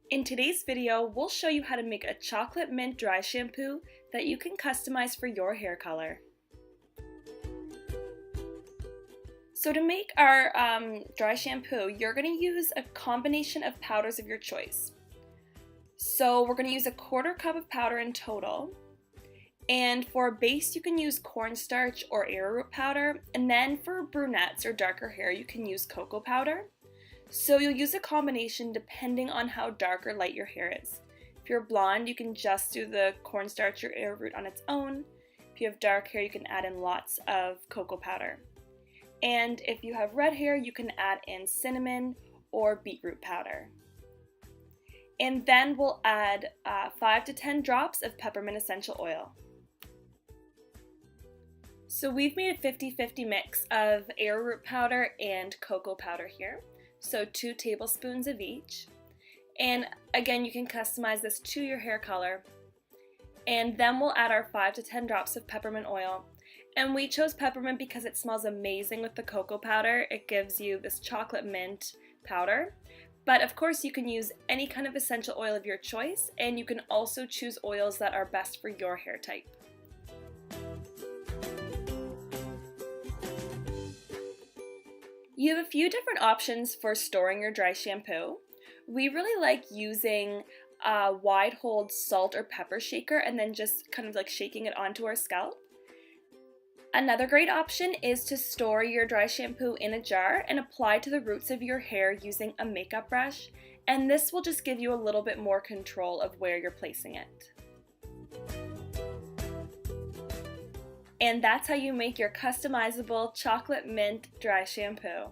In today's video, we'll show you how to make a chocolate mint dry shampoo that you can customize for your hair color. So to make our dry shampoo, you're going to use a combination of powders of your choice. So we're going to use a 1/4 cup of powder in total. And for a base, you can use cornstarch or arrowroot powder. And then for brunettes or darker hair, you can use cocoa powder. So you'll use a combination depending on how dark or light your hair is. If you're blonde, you can just do the cornstarch or arrowroot on its own. If you have dark hair, you can add in lots of cocoa powder. And if you have red hair, you can add in cinnamon or beetroot powder. And then we'll add 5 to 10 drops of peppermint essential oil. So we've made a 50-50 mix of arrowroot powder and cocoa powder here. So 2 tablespoons of each. And again, you can customize this to your hair color. And then we'll add our 5 to 10 drops of peppermint oil. And we chose peppermint because it smells amazing with the cocoa powder. It gives you this chocolate mint powder. But of course you can use any kind of essential oil of your choice, and you can also choose oils that are best for your hair type. You have a few different options for storing your dry shampoo. We really like using a wide hold salt or pepper shaker and then just kind of like shaking it onto our scalp. Another great option is to store your dry shampoo in a jar and apply to the roots of your hair using a makeup brush, and this will just give you a little bit more control of where you're placing it. And that's how you make your customizable chocolate mint dry shampoo.